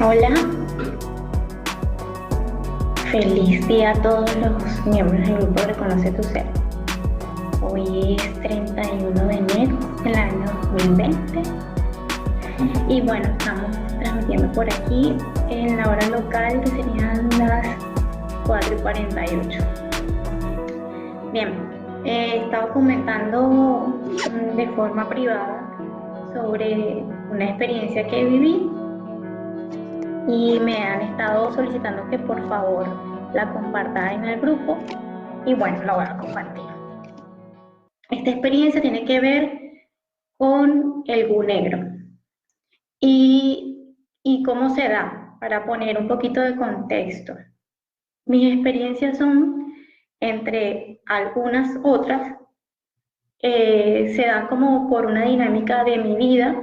Hola, feliz día a todos los miembros del grupo Reconoce tu Ser. Hoy es 31 de enero del año 2020 y bueno, estamos transmitiendo por aquí en la hora local que serían las 4:48. Bien, he estado comentando de forma privada sobre una experiencia que viví y me han estado solicitando que por favor la comparta en el grupo y bueno, la voy a compartir. Esta experiencia tiene que ver con el GU negro y cómo se da, para poner un poquito de contexto. Mis experiencias son, entre algunas otras, se dan como por una dinámica de mi vida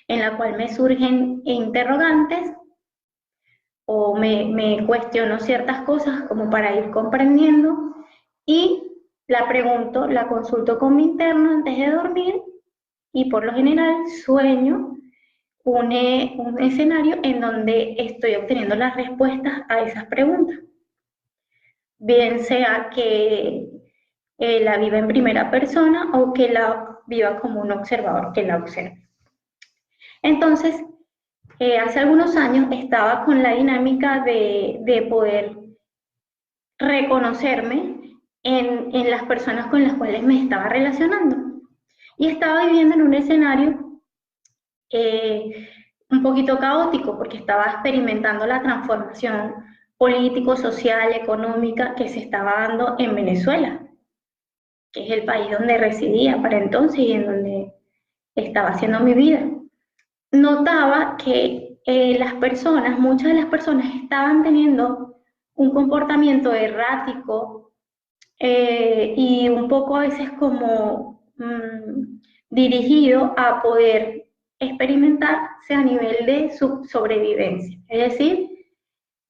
en la cual me surgen interrogantes o me cuestiono ciertas cosas como para ir comprendiendo y la pregunto, la consulto con mi interno antes de dormir y por lo general sueño un escenario en donde estoy obteniendo las respuestas a esas preguntas. Bien sea que la viva en primera persona o que la viva como un observador que la observe. Entonces, hace algunos años estaba con la dinámica de poder reconocerme en las personas con las cuales me estaba relacionando. Y estaba viviendo en un escenario un poquito caótico porque estaba experimentando la transformación político, social, económica que se estaba dando en Venezuela, que es el país donde residía para entonces y en donde estaba haciendo mi vida. Notaba que muchas de las personas estaban teniendo un comportamiento errático y un poco a veces como dirigido a poder experimentarse a nivel de sobrevivencia, es decir,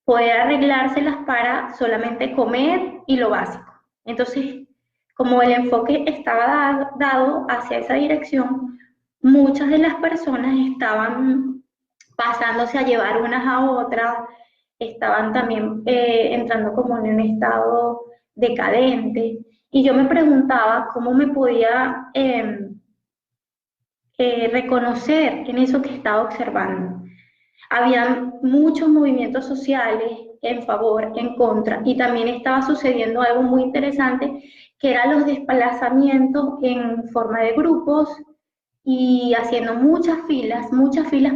poder arreglárselas para solamente comer y lo básico. Entonces, como el enfoque estaba dado hacia esa dirección, muchas de las personas estaban pasándose a llevar unas a otras, estaban también entrando como en un estado decadente, y yo me preguntaba cómo me podía reconocer en eso que estaba observando. Había muchos movimientos sociales en favor, en contra, y también estaba sucediendo algo muy interesante, que eran los desplazamientos en forma de grupos y haciendo muchas filas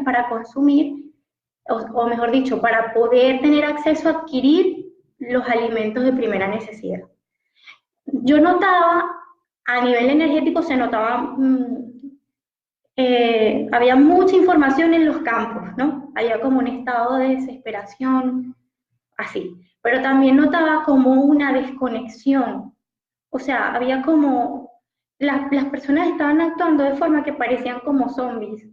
para consumir, o mejor dicho, para poder tener acceso a adquirir los alimentos de primera necesidad. Yo notaba, a nivel energético se notaba, había mucha información en los campos, ¿no? Había como un estado de desesperación, así. Pero también notaba como una desconexión. O sea, había como, las personas estaban actuando de forma que parecían como zombies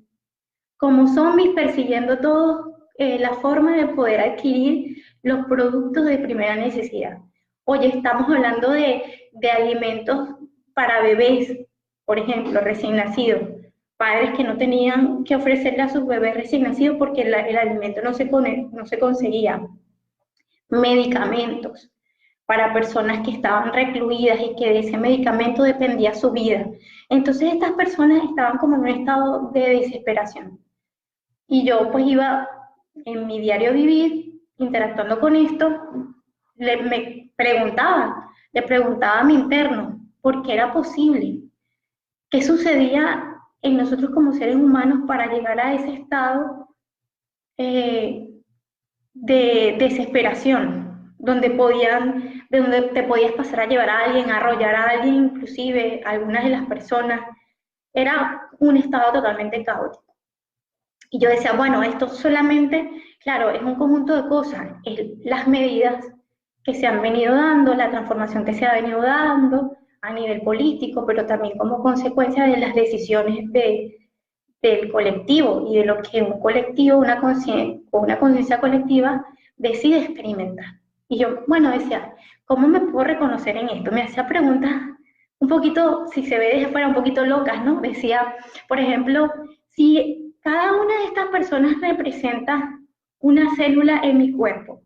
persiguiendo todo la forma de poder adquirir los productos de primera necesidad. Oye, estamos hablando de alimentos para bebés, por ejemplo, recién nacidos, padres que no tenían que ofrecerle a sus bebés recién nacidos porque el alimento no se conseguía, medicamentos para personas que estaban recluidas y que de ese medicamento dependía su vida. Entonces estas personas estaban como en un estado de desesperación. Y yo pues iba en mi diario vivir, interactuando con esto, le preguntaba a mi interno por qué era posible, qué sucedía en nosotros como seres humanos para llegar a ese estado de desesperación, donde te podías pasar a llevar a alguien, a arrollar a alguien, inclusive algunas de las personas. Era un estado totalmente caótico. Y yo decía, bueno, esto solamente, claro, es un conjunto de cosas, es las medidas que se han venido dando, la transformación que se ha venido dando a nivel político, pero también como consecuencia de las decisiones del colectivo y de lo que un colectivo, una conciencia colectiva decide experimentar. Y yo, bueno, decía, ¿cómo me puedo reconocer en esto? Me hacía preguntas un poquito, si se ve desde fuera, un poquito locas, ¿no? Decía, por ejemplo, si cada una de estas personas representa una célula en mi cuerpo.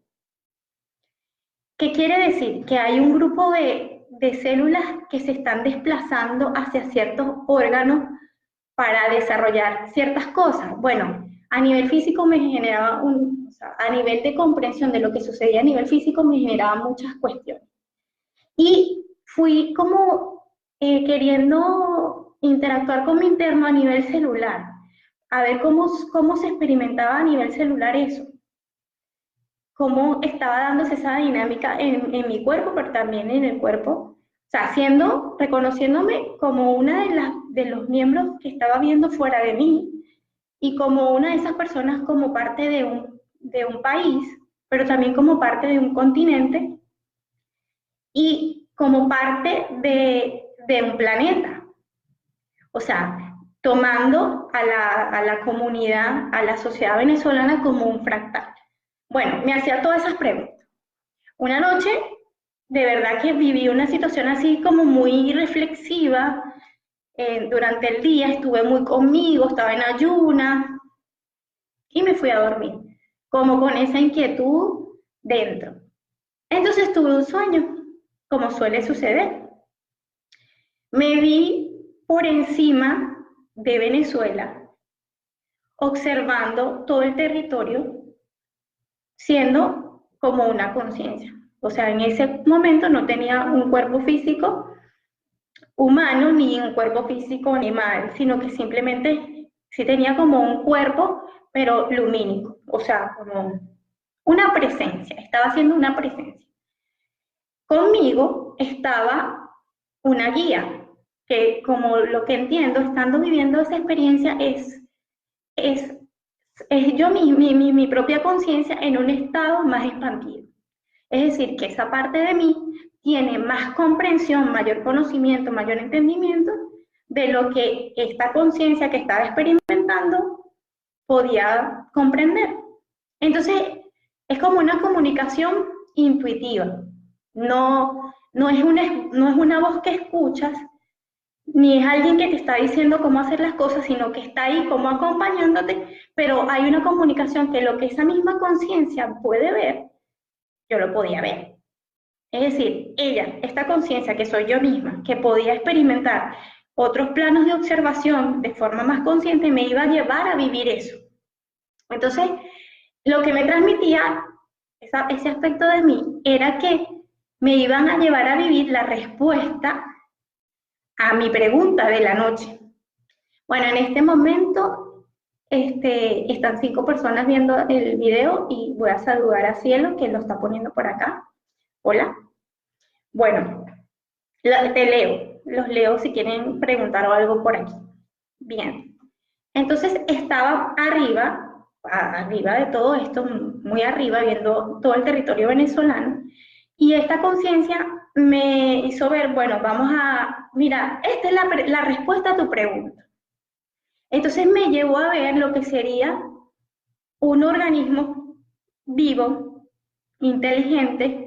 ¿Qué quiere decir? Que hay un grupo de células que se están desplazando hacia ciertos órganos para desarrollar ciertas cosas. Bueno, a nivel físico me generaba o sea, a nivel de comprensión de lo que sucedía a nivel físico me generaba muchas cuestiones. Y fui como queriendo interactuar con mi interno a nivel celular, a ver cómo se experimentaba a nivel celular eso, cómo estaba dándose esa dinámica en mi cuerpo, pero también en el cuerpo, o sea, reconociéndome como una de los miembros que estaba viendo fuera de mí y como una de esas personas como parte de un país, pero también como parte de un continente y como parte de un planeta. O sea, tomando a la comunidad, a la sociedad venezolana como un fractal. Bueno, me hacía todas esas preguntas. Una noche, de verdad que viví una situación así como muy reflexiva. Durante el día estuve muy conmigo, estaba en ayunas y me fui a dormir, como con esa inquietud dentro. Entonces tuve un sueño, como suele suceder. Me vi por encima de Venezuela, observando todo el territorio, siendo como una conciencia. O sea, en ese momento no tenía un cuerpo físico humano ni un cuerpo físico animal, sino que simplemente sí tenía como un cuerpo, pero lumínico, o sea, como una presencia, estaba haciendo una presencia. Conmigo estaba una guía, que como lo que entiendo, estando viviendo esa experiencia, es, es yo mi propia conciencia en un estado más expandido. Es decir, que esa parte de mí tiene más comprensión, mayor conocimiento, mayor entendimiento de lo que esta conciencia que estaba experimentando podía comprender. Entonces, es como una comunicación intuitiva. No es una voz que escuchas, ni es alguien que te está diciendo cómo hacer las cosas, sino que está ahí como acompañándote, pero hay una comunicación que lo que esa misma conciencia puede ver, yo lo podía ver. Es decir, ella, esta conciencia que soy yo misma, que podía experimentar otros planos de observación de forma más consciente, me iba a llevar a vivir eso. Entonces, lo que me transmitía ese aspecto de mí era que me iban a llevar a vivir la respuesta a mi pregunta de la noche. Bueno, en este momento están 5 personas viendo el video y voy a saludar a Cielo, que lo está poniendo por acá. Hola. Bueno, te leo, los leo si quieren preguntar algo por aquí. Bien, entonces estaba arriba de todo esto, muy arriba, viendo todo el territorio venezolano, y esta conciencia me hizo ver, bueno, mira, esta es la respuesta a tu pregunta. Entonces me llevó a ver lo que sería un organismo vivo, inteligente,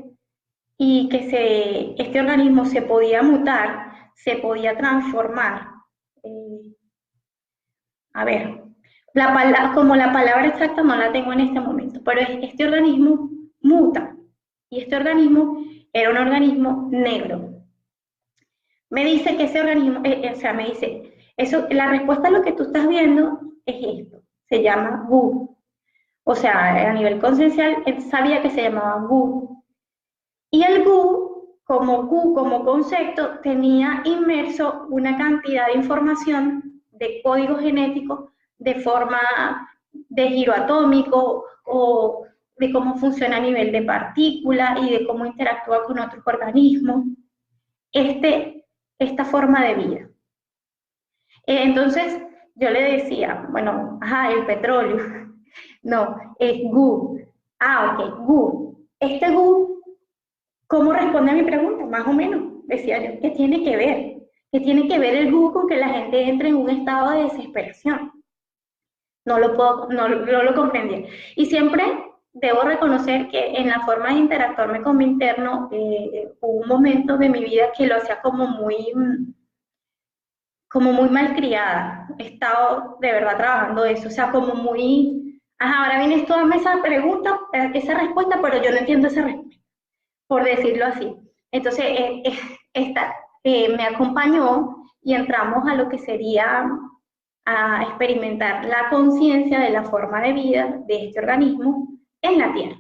y que este organismo se podía mutar, se podía transformar. Eh, a ver, como la palabra exacta no la tengo en este momento, pero este organismo muta, y este organismo era un organismo negro. Me dice que ese organismo, o sea, me dice, la respuesta a lo que tú estás viendo es esto, se llama Gu. O sea, a nivel conciencial, él sabía que se llamaba Gu. Y el Gu, como concepto, tenía inmerso una cantidad de información de código genético de forma de giro atómico o de cómo funciona a nivel de partícula y de cómo interactúa con otros organismos, esta forma de vida. Entonces, yo le decía, bueno, ajá, el petróleo, no, es Gu. Ah, ok, Gu. Este Gu, ¿cómo responde a mi pregunta? Más o menos, decía yo, ¿qué tiene que ver? ¿Qué tiene que ver el Gu con que la gente entre en un estado de desesperación? No lo comprendía. Y siempre debo reconocer que en la forma de interactuarme con mi interno, hubo un momento de mi vida que lo hacía como muy malcriada. He estado de verdad trabajando eso, o sea, como muy Ajá, ahora vienes tú a darme esa pregunta, esa respuesta, pero yo no entiendo esa respuesta, por decirlo así. Entonces, esta, me acompañó y entramos a lo que sería a experimentar la conciencia de la forma de vida de este organismo en la Tierra.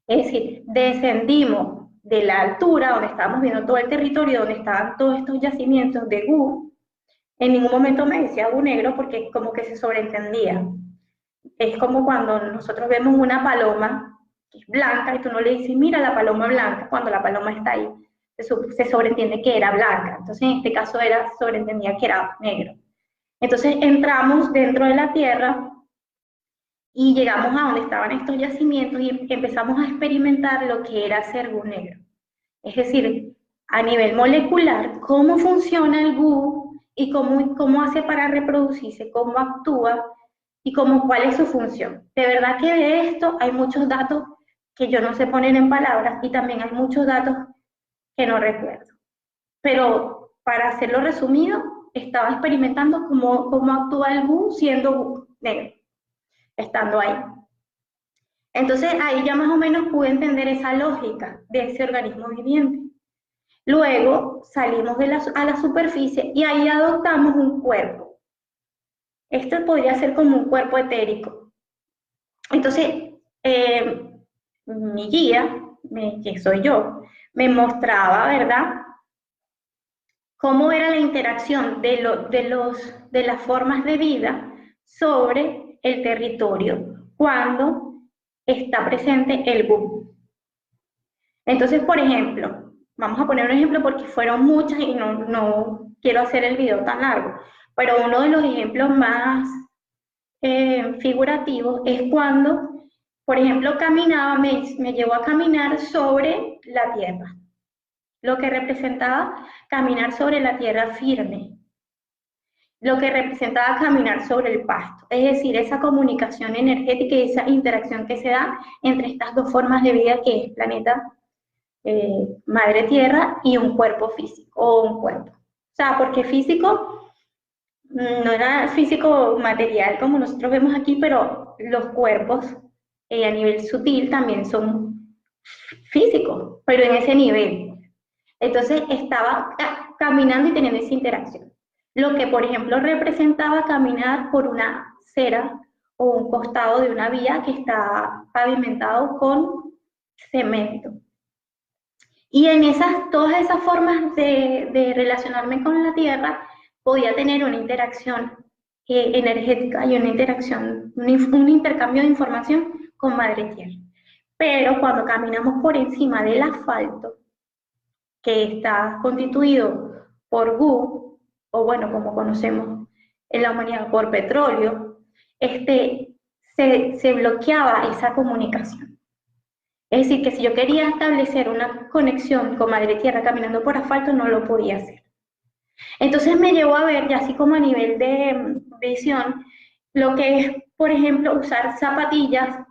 Es decir, descendimos de la altura donde estábamos viendo todo el territorio, donde estaban todos estos yacimientos de Gu. En ningún momento me decía Gu negro porque como que se sobreentendía. Es como cuando nosotros vemos una paloma que es blanca y tú no le dices, mira la paloma blanca, cuando la paloma está ahí. Se sobreentiende que era blanca. Entonces, en este caso sobreentendía que era negro. Entonces, entramos dentro de la Tierra y llegamos a donde estaban estos yacimientos y empezamos a experimentar lo que era ser Gu negro. Es decir, a nivel molecular, cómo funciona el Gu y cómo hace para reproducirse, cómo actúa y cuál es su función. De verdad que de esto hay muchos datos que yo no sé poner en palabras y también hay muchos datos que no recuerdo. Pero para hacerlo resumido, estaba experimentando cómo actúa el Gu siendo Gu negro, estando ahí. Entonces ahí ya más o menos pude entender esa lógica de ese organismo viviente. Luego salimos a la superficie y ahí adoptamos un cuerpo. Este podría ser como un cuerpo etérico. Entonces, mi guía, que soy yo, me mostraba, ¿verdad?, cómo era la interacción de las formas de vida sobre el territorio cuando está presente el Gu. Entonces, por ejemplo, vamos a poner un ejemplo porque fueron muchas y no quiero hacer el video tan largo, pero uno de los ejemplos más figurativos es cuando, por ejemplo, me llevó a caminar sobre la tierra, lo que representaba caminar sobre la tierra firme, lo que representaba caminar sobre el pasto, es decir, esa comunicación energética y esa interacción que se da entre estas dos formas de vida que es planeta, madre tierra y un cuerpo físico o un cuerpo. O sea, porque físico no era físico material como nosotros vemos aquí, pero los cuerpos a nivel sutil también son físicos, pero en ese nivel. Entonces estaba caminando y teniendo esa interacción. Lo que, por ejemplo, representaba caminar por una acera o un costado de una vía que está pavimentado con cemento. Y en todas esas formas de relacionarme con la Tierra, podía tener una interacción energética y una interacción, un intercambio de información con Madre Tierra. Pero cuando caminamos por encima del asfalto, que está constituido por Gu, o bueno, como conocemos en la humanidad, por petróleo, se bloqueaba esa comunicación. Es decir, que si yo quería establecer una conexión con Madre Tierra caminando por asfalto, no lo podía hacer. Entonces me llevó a ver, ya así como a nivel de visión, lo que es, por ejemplo, usar zapatillas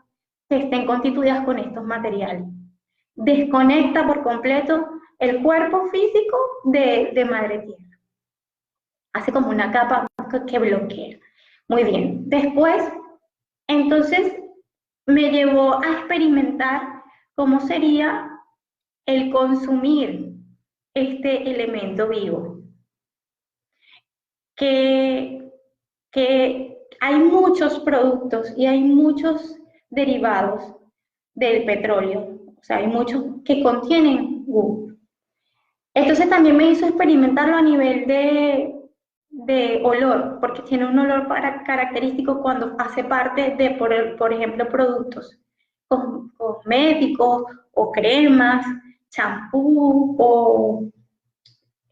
que estén constituidas con estos materiales. Desconecta por completo el cuerpo físico de Madre Tierra. Hace como una capa que bloquea. Muy bien. Después, entonces, me llevó a experimentar cómo sería el consumir este elemento vivo. Que hay muchos productos y hay muchos derivados del petróleo, o sea, hay muchos que contienen Gu. Entonces también me hizo experimentarlo a nivel de olor, porque tiene un olor característico cuando hace parte de, por ejemplo, productos cosméticos o cremas, champú o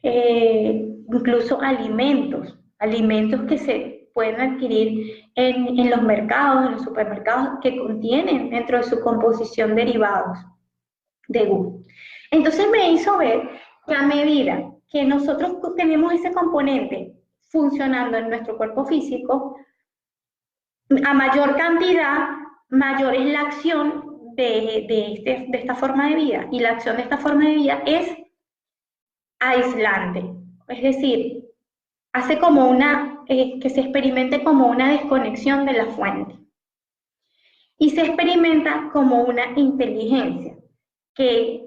incluso alimentos que se pueden adquirir en los mercados, en los supermercados, que contienen dentro de su composición derivados de Gu. Entonces me hizo ver que a medida que nosotros tenemos ese componente funcionando en nuestro cuerpo físico, a mayor cantidad, mayor es la acción de esta forma de vida. Y la acción de esta forma de vida es aislante, es decir, hace como que se experimente como una desconexión de la fuente. y se experimenta como una inteligencia que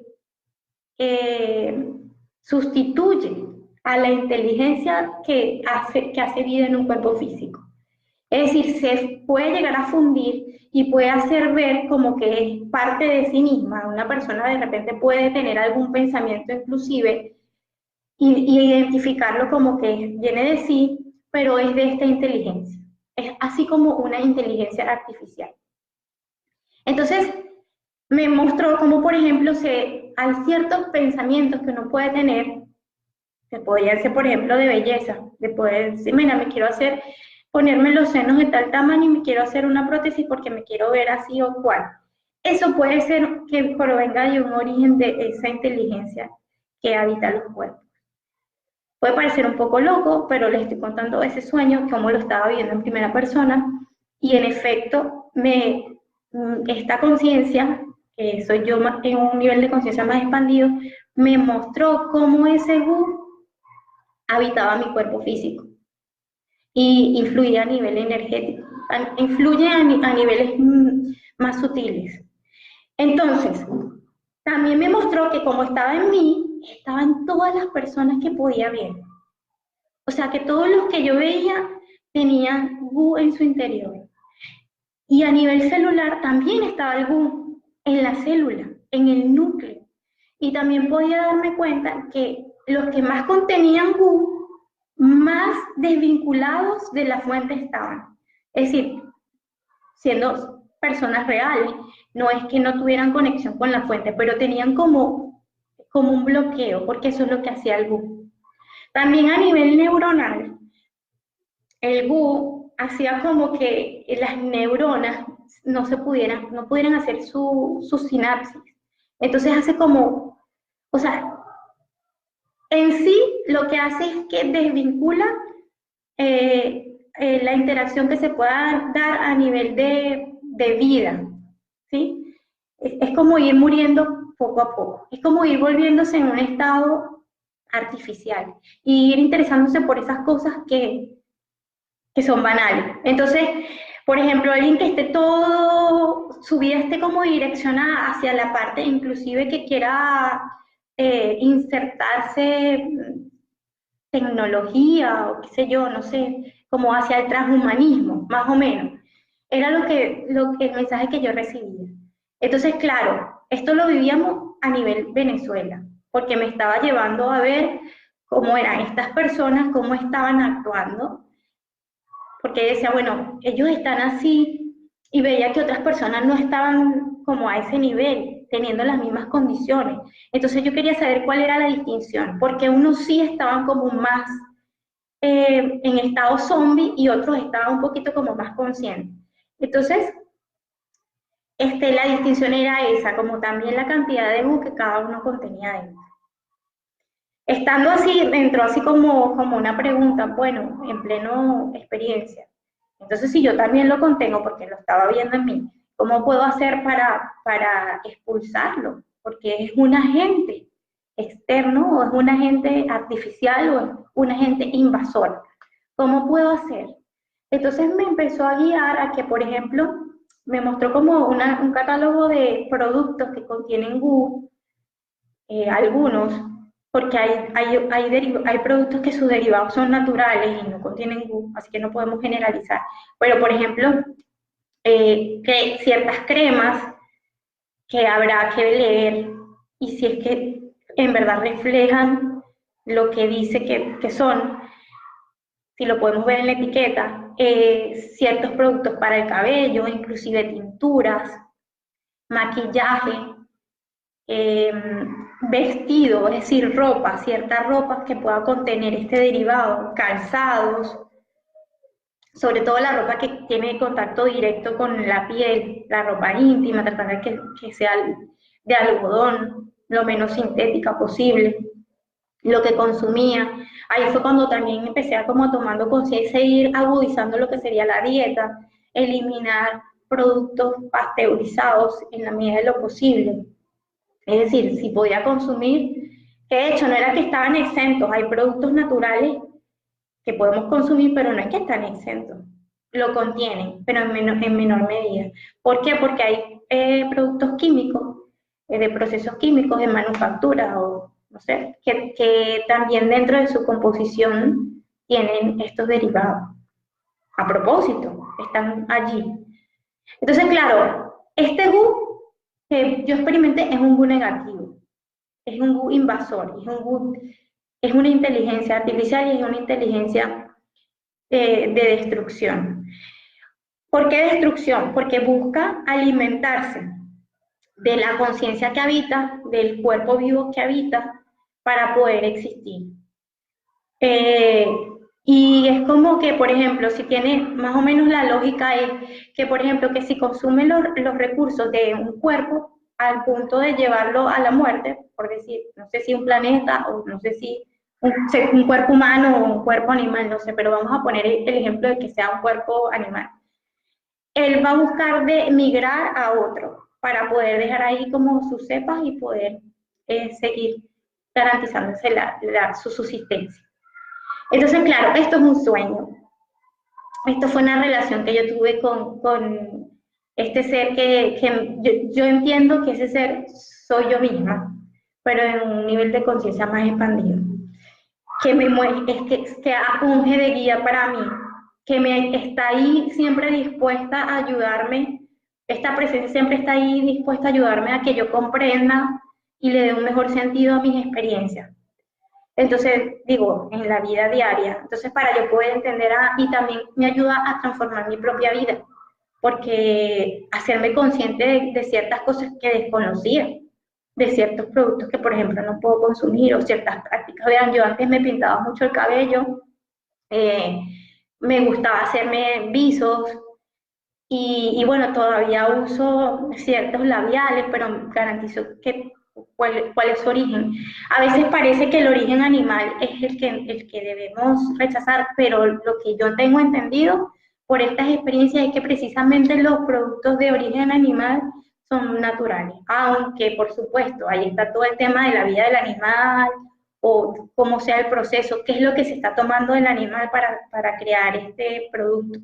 sustituye a la inteligencia que hace vida en un cuerpo físico. Es decir, se puede llegar a fundir y puede hacer ver como que es parte de sí misma. Una persona de repente puede tener algún pensamiento inclusive y identificarlo como que viene de sí, pero es de esta inteligencia. Es así como una inteligencia artificial. Entonces, me mostró como, por ejemplo, hay ciertos pensamientos que uno puede tener, que podrían ser, por ejemplo, de belleza, de poder decir, mira, me quiero ponerme los senos de tal tamaño y me quiero hacer una prótesis porque me quiero ver así o cual. Eso puede ser que provenga de un origen de esa inteligencia que habita los cuerpos. Puede parecer un poco loco, pero les estoy contando ese sueño, cómo lo estaba viendo en primera persona, y en efecto, esta conciencia, que soy yo en un nivel de conciencia más expandido, me mostró cómo ese gu habitaba mi cuerpo físico y influía a nivel energético, influye a niveles más sutiles. Entonces, también me mostró que como estaba en mí, estaba en todas las personas que podía ver. O sea, que todos los que yo veía tenían gu en su interior. Y a nivel celular también estaba el gu en la célula, en el núcleo. Y también podía darme cuenta que los que más contenían gu, más desvinculados de la fuente estaban. Es decir, siendo personas reales, no es que no tuvieran conexión con la fuente, pero tenían como un bloqueo, porque eso es lo que hacía el gu. También a nivel neuronal, el gu hacía como que las neuronas no pudieran hacer su sinapsis. Entonces hace como, o sea, en sí lo que hace es que desvincula la interacción que se pueda dar a nivel de vida, ¿sí? Es como ir muriendo poco a poco, es como ir volviéndose en un estado artificial y ir interesándose por esas cosas que son banales. Entonces, por ejemplo, alguien que esté su vida esté como direccionada hacia la parte, inclusive que quiera insertarse tecnología o qué sé yo, no sé, como hacia el transhumanismo, más o menos. Era el mensaje que yo recibía. Entonces, claro, esto lo vivíamos a nivel Venezuela, porque me estaba llevando a ver cómo eran estas personas, cómo estaban actuando, porque decía, bueno, ellos están así, y veía que otras personas no estaban como a ese nivel, teniendo las mismas condiciones. Entonces yo quería saber cuál era la distinción, porque unos sí estaban como más en estado zombie y otros estaban un poquito como más conscientes. Entonces, la distinción era esa, como también la cantidad de gu que cada uno contenía dentro. Estando así, entró así como una pregunta, bueno, en pleno experiencia. Entonces, si yo también lo contengo porque lo estaba viendo en mí, ¿cómo puedo hacer para expulsarlo? Porque es un agente externo o es un agente artificial o es un agente invasor. ¿Cómo puedo hacer? Entonces me empezó a guiar a que, por ejemplo, me mostró como un catálogo de productos que contienen gu, algunos, porque hay productos que sus derivados son naturales y no contienen gu, así que no podemos generalizar. Pero, por ejemplo, que ciertas cremas que habrá que leer y si es que en verdad reflejan lo que dice que son, si lo podemos ver en la etiqueta, ciertos productos para el cabello, inclusive tinturas, maquillaje, vestido, es decir, ropa, ciertas ropas que pueda contener este derivado, calzados, sobre todo la ropa que tiene contacto directo con la piel, la ropa íntima, tratar de que sea de algodón, lo menos sintética posible, lo que consumía. Ahí fue cuando también empecé a como tomando conciencia e ir agudizando lo que sería la dieta, eliminar productos pasteurizados en la medida de lo posible. Es decir, si podía consumir, que de hecho no era que estaban exentos, hay productos naturales que podemos consumir, pero no es que están exentos. lo contienen, pero en menor medida. ¿Por qué? Porque hay productos químicos, de procesos químicos de manufactura o no sé, que también dentro de su composición tienen estos derivados. A propósito, están allí. Entonces, claro, este GU que yo experimenté es un GU negativo, es un GU invasor, es una inteligencia artificial y es una inteligencia de destrucción. ¿Por qué destrucción? Porque busca alimentarse de la conciencia que habita, del cuerpo vivo que habita, para poder existir. Eh, y es como que, por ejemplo, si tiene más o menos la lógica es que, por ejemplo, que si consume los recursos de un cuerpo al punto de llevarlo a la muerte, por decir, no sé si un planeta o no sé si un cuerpo humano o un cuerpo animal, no sé, pero vamos a poner el ejemplo de que sea un cuerpo animal. Él va a buscar de migrar a otro para poder dejar ahí como sus cepas y poder seguir garantizándose su subsistencia. Entonces, claro, esto es un sueño. Esto fue una relación que yo tuve con este ser que yo entiendo que ese ser soy yo misma, pero en un nivel de conciencia más expandido. Que me que unge de guía para mí, que me está ahí siempre dispuesta a ayudarme, esta presencia siempre está ahí dispuesta a ayudarme a que yo comprenda y le dé un mejor sentido a mis experiencias. Entonces, digo, en la vida diaria. Entonces, para yo poder entender, y también me ayuda a transformar mi propia vida, porque hacerme consciente de ciertas cosas que desconocía, de ciertos productos que, por ejemplo, no puedo consumir, o ciertas prácticas. Vean, yo antes me pintaba mucho el cabello, eh, me gustaba hacerme visos, y bueno, todavía uso ciertos labiales, pero garantizo que cuál es su origen. A veces parece que el origen animal es el que debemos rechazar, pero lo que yo tengo entendido por estas experiencias es que precisamente los productos de origen animal son naturales, aunque por supuesto ahí está todo el tema de la vida del animal o cómo sea el proceso, qué es lo que se está tomando del animal para crear este producto.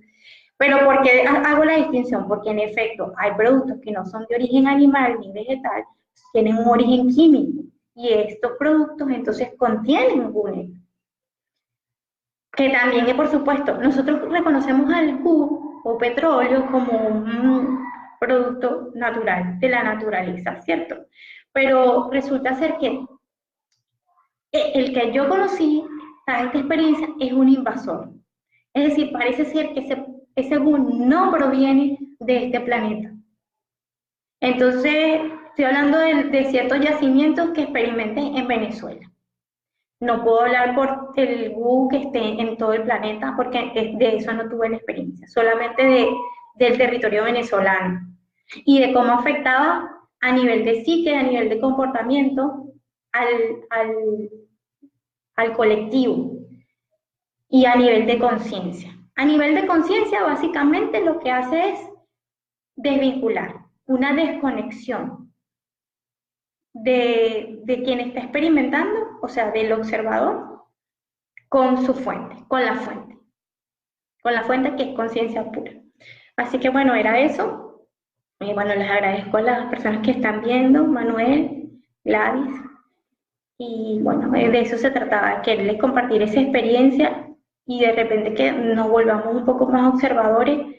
Pero ¿por qué hago la distinción? Porque en efecto hay productos que no son de origen animal ni vegetal, tienen un origen químico y estos productos entonces contienen GUNE. Que también, por supuesto, nosotros reconocemos al GU o petróleo como un producto natural, de la naturaleza, ¿cierto? Pero resulta ser que el que yo conocí, esta experiencia, es un invasor. Es decir, parece ser que ese GU no proviene de este planeta. Entonces, estoy hablando de ciertos yacimientos que experimenté en Venezuela. No puedo hablar por el GU que esté en todo el planeta porque de eso no tuve la experiencia, solamente del territorio venezolano y de cómo afectaba a nivel de psique, a nivel de comportamiento al, al, al colectivo y a nivel de conciencia. A nivel de conciencia, básicamente lo que hace es desvincular, una desconexión de quien está experimentando, o sea, del observador, con su fuente, con la fuente que es conciencia pura. Así que bueno, era eso. Y bueno, les agradezco a las personas que están viendo, Manuel, Gladys, y bueno, de eso se trataba, quererles compartir esa experiencia y de repente que nos volvamos un poco más observadores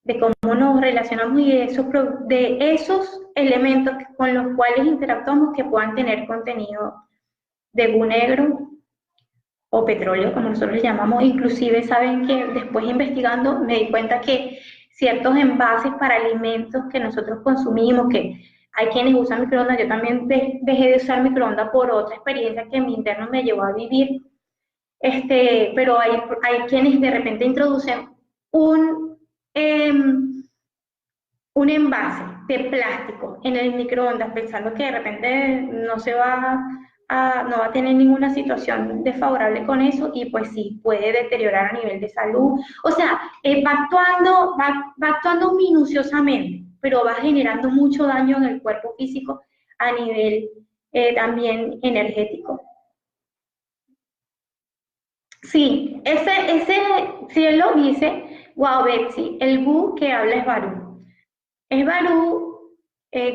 de cómo nos relacionamos y de esos elementos con los cuales interactuamos que puedan tener contenido de GU negro o petróleo, como nosotros le llamamos. Inclusive saben que después investigando me di cuenta que ciertos envases para alimentos que nosotros consumimos, que hay quienes usan microondas, yo también dejé de usar microondas por otra experiencia que mi interno me llevó a vivir, pero hay quienes de repente introducen eh, un envase de plástico en el microondas pensando que de repente no va a tener ninguna situación desfavorable con eso y pues sí, puede deteriorar a nivel de salud. O sea, va actuando minuciosamente, pero va generando mucho daño en el cuerpo físico a nivel también energético. Sí, si él lo dice, Wow, Betsy, el Gu que habla es Barú. Es Barú,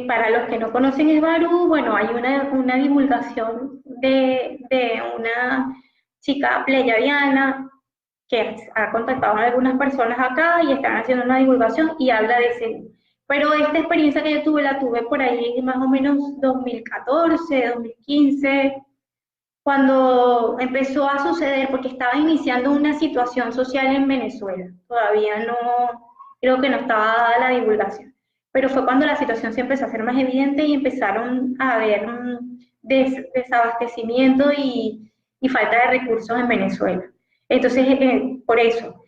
para los que no conocen es Barú, bueno, hay una divulgación de una chica pleyadiana que ha contactado a algunas personas acá y están haciendo una divulgación y habla de ese. Pero esta experiencia que yo tuve, la tuve por ahí más o menos 2014, 2015, cuando empezó a suceder, porque estaba iniciando una situación social en Venezuela. Todavía no, creo que no estaba dada la divulgación. Pero fue cuando la situación se empezó a hacer más evidente y empezaron a haber desabastecimiento y falta de recursos en Venezuela. Entonces, por eso,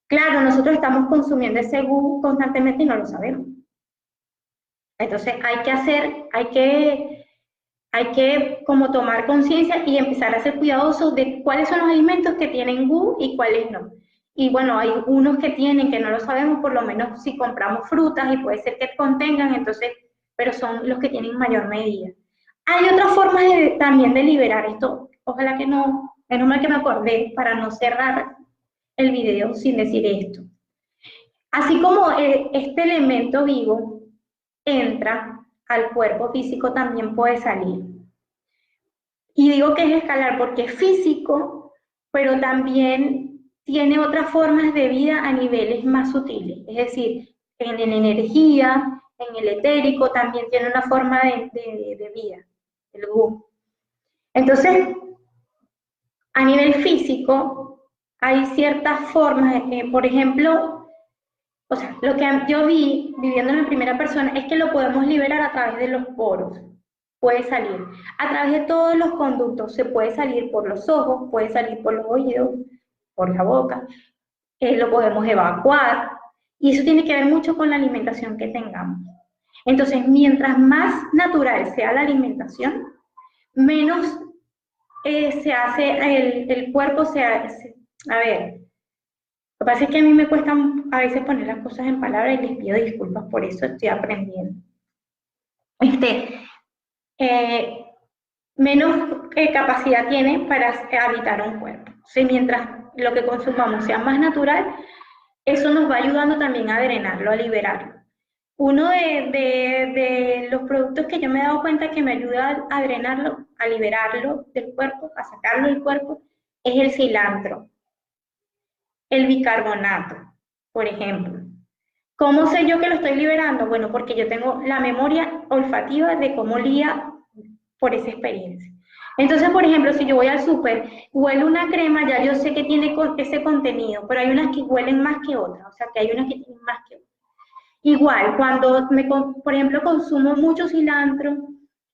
claro, nosotros estamos consumiendo ese gu constantemente y no lo sabemos. Entonces, hay que como tomar conciencia y empezar a ser cuidadosos de cuáles son los alimentos que tienen gu y cuáles no. Y bueno, hay unos que tienen que no lo sabemos, por lo menos si compramos frutas y puede ser que contengan, entonces, pero son los que tienen mayor medida. Hay otras formas también de liberar esto, ojalá que no, menos mal que me acordé para no cerrar el video sin decir esto. Así como este elemento vivo entra al cuerpo físico, también puede salir. Y digo que es escalar porque es físico, pero también tiene otras formas de vida a niveles más sutiles. Es decir, en la energía, en el etérico, también tiene una forma de vida, el Gu. Entonces, a nivel físico, hay ciertas formas, por ejemplo, o sea, lo que yo vi viviendo en primera persona es que lo podemos liberar a través de los poros. Puede salir a través de todos los conductos, se puede salir por los ojos, puede salir por los oídos, por la boca, lo podemos evacuar y eso tiene que ver mucho con la alimentación que tengamos. Entonces, mientras más natural sea la alimentación, menos se hace, el cuerpo se hace, a ver, lo que pasa es que a mí me cuesta a veces poner las cosas en palabras y les pido disculpas, por eso estoy aprendiendo. Eh, Menos capacidad tiene para habitar un cuerpo. Si mientras lo que consumamos sea más natural, eso nos va ayudando también a drenarlo, a liberarlo. Uno de los productos que yo me he dado cuenta que me ayuda a drenarlo, a liberarlo del cuerpo, a sacarlo del cuerpo, es el cilantro, el bicarbonato, por ejemplo. ¿Cómo sé yo que lo estoy liberando? Bueno, porque yo tengo la memoria olfativa de cómo olía por esa experiencia. Entonces, por ejemplo, si yo voy al súper, huele una crema, ya yo sé que tiene ese contenido, pero hay unas que huelen más que otras, o sea, que hay unas que tienen más que otras. Igual, cuando, por ejemplo, consumo mucho cilantro,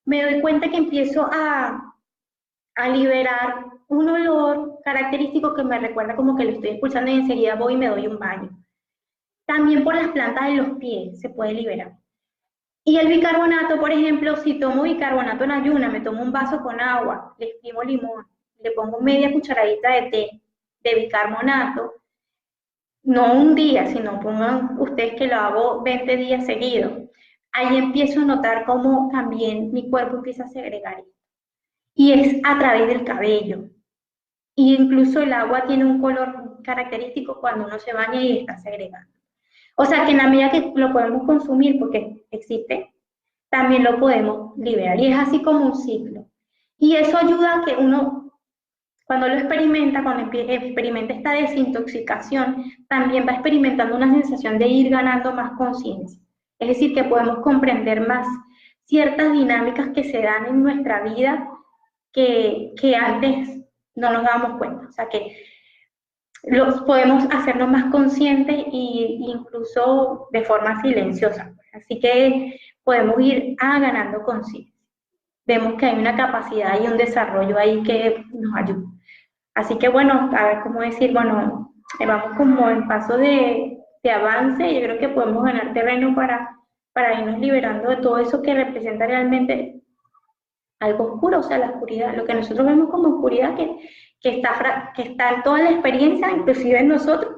me doy cuenta que empiezo a liberar un olor característico que me recuerda como que lo estoy expulsando y enseguida voy y me doy un baño. También por las plantas de los pies se puede liberar. Y el bicarbonato, por ejemplo, si tomo bicarbonato en ayuna, me tomo un vaso con agua, le exprimo limón, le pongo media cucharadita de té de bicarbonato, no un día, sino pongan ustedes que lo hago 20 días seguidos. Ahí empiezo a notar cómo también mi cuerpo empieza a segregar. Y es a través del cabello. Y incluso el agua tiene un color característico cuando uno se baña y está segregando. O sea que en la medida que lo podemos consumir, porque existe, también lo podemos liberar. Y es así como un ciclo. Y eso ayuda a que uno, cuando lo experimenta, cuando experimenta esta desintoxicación, también va experimentando una sensación de ir ganando más conciencia. Es decir, que podemos comprender más ciertas dinámicas que se dan en nuestra vida que antes no nos dábamos cuenta. O sea, que los podemos hacernos más conscientes e incluso de forma silenciosa. Así que podemos ir ganando conciencia. Vemos que hay una capacidad y un desarrollo ahí que nos ayuda. Así que bueno, a ver cómo decir, bueno, vamos como en paso de avance. Yo creo que podemos ganar terreno para irnos liberando de todo eso que representa realmente algo oscuro, o sea, la oscuridad, lo que nosotros vemos como oscuridad que está en toda la experiencia, inclusive en nosotros,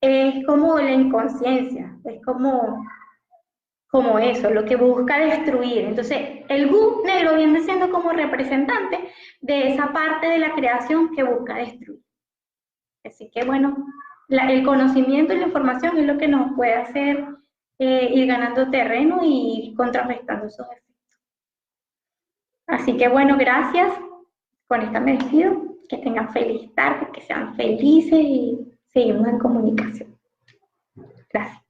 es como la inconsciencia, es como eso, lo que busca destruir. Entonces, el Gu negro viene siendo como representante de esa parte de la creación que busca destruir. Así que bueno, el conocimiento y la información es lo que nos puede hacer ir ganando terreno y contrarrestando esos efectos. Así que bueno, gracias. Con esta me despido. Que tengan feliz tarde, que sean felices y seguimos en comunicación. Gracias.